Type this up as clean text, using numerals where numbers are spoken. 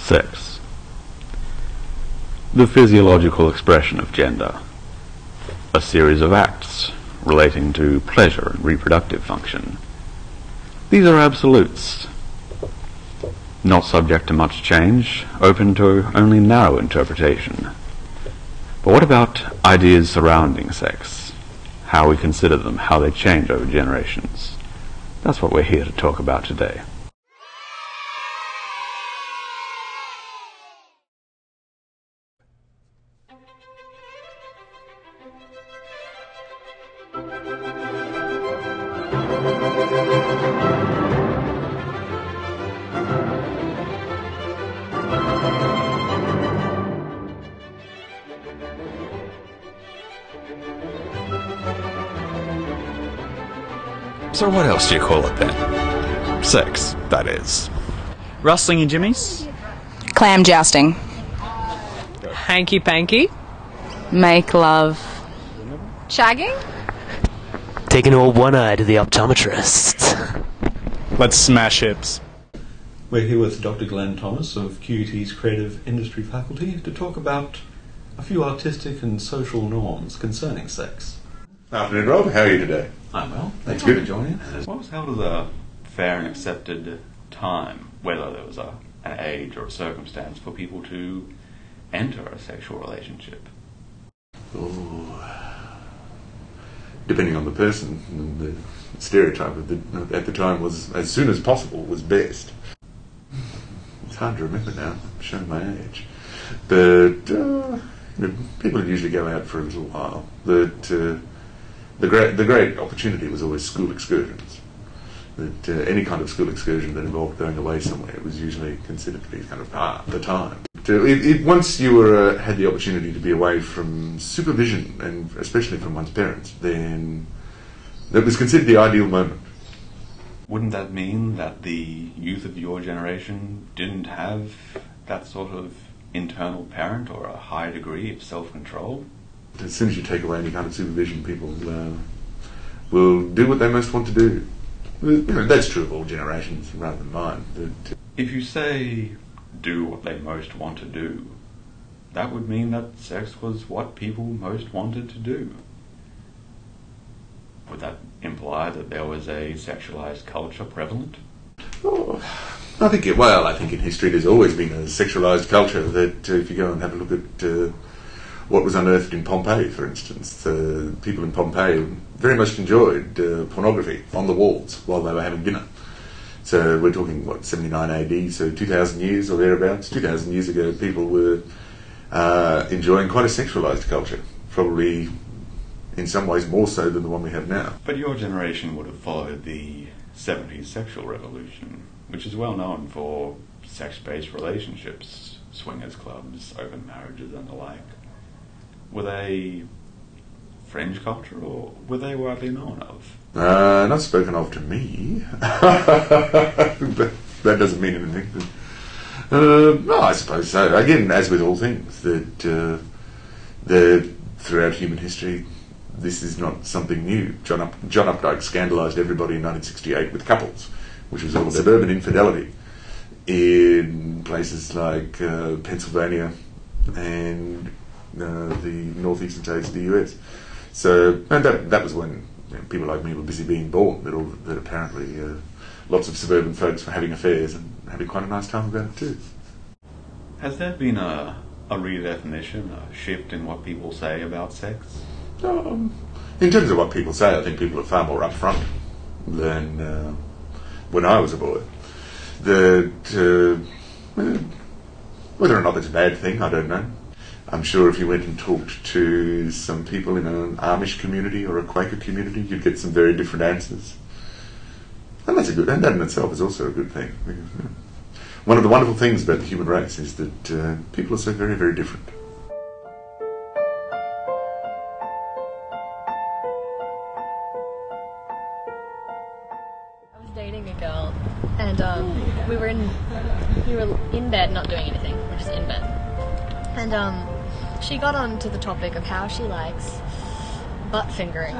Sex. The physiological expression of gender. A series of acts relating to pleasure and reproductive function. These are absolutes, not subject to much change, open to only narrow interpretation. But what about ideas surrounding sex? How we consider them, how they change over generations? That's what we're here to talk about today. So what else do you call it then? Sex, that is. Rustling and jimmies? Clam jousting. Hanky-panky? Make love. Shagging? Taking all one eye to the optometrist. Let's smash hips. We're here with Dr. Glenn Thomas of QUT's Creative Industry Faculty to talk about a few artistic and social norms concerning sex. Afternoon, Rob. How are you today? I'm well. Thanks That's good. for joining us. What was held as a fair and accepted time, whether there was an age or a circumstance, for people to enter a sexual relationship? Depending on the person, the stereotype at the time was as soon as possible was best. It's hard to remember now. I'm showing my age, but people would usually go out for a little while. The great opportunity was always school excursions. That any kind of school excursion that involved going away somewhere was usually considered to be kind of the time. Once you had the opportunity to be away from supervision, and especially from one's parents, then that was considered the ideal moment. Wouldn't that mean that the youth of your generation didn't have that sort of internal parent or a high degree of self-control? As soon as you take away any kind of supervision, people will do what they most want to do. That's true of all generations rather than mine. If you say do what they most want to do, that would mean that sex was what people most wanted to do. Would that imply that there was a sexualized culture prevalent? I think in history there's always been a sexualized culture that if you go and have a look at what was unearthed in Pompeii, for instance, people in Pompeii very much enjoyed pornography on the walls while they were having dinner. So we're talking, 79 AD, so 2,000 years or thereabouts. 2,000 years ago, people were enjoying quite a sexualized culture, probably in some ways more so than the one we have now. But your generation would have followed the 70s sexual revolution, which is well known for sex-based relationships, swingers clubs, open marriages and the like. Were they fringe culture, or were they widely known of? Not spoken of to me. That doesn't mean anything. No, I suppose so. Again, as with all things, that throughout human history, this is not something new. John Updike scandalised everybody in 1968 with couples, which was all suburban infidelity in places like Pennsylvania and the northeastern states of the US. So, and that was when people like me were busy being born, that apparently lots of suburban folks were having affairs and having quite a nice time about it too. Has there been a redefinition, a shift in what people say about sex? In terms of what people say, I think people are far more upfront than when I was a boy. Whether or not that's a bad thing, I don't know. I'm sure if you went and talked to some people in an Amish community or a Quaker community, you'd get some very different answers. And that in itself is also a good thing. One of the wonderful things about the human race is that people are so very, very different. I was dating a girl, and we were in bed, not doing anything. We're just in bed, and she got on to the topic of how she likes butt fingering.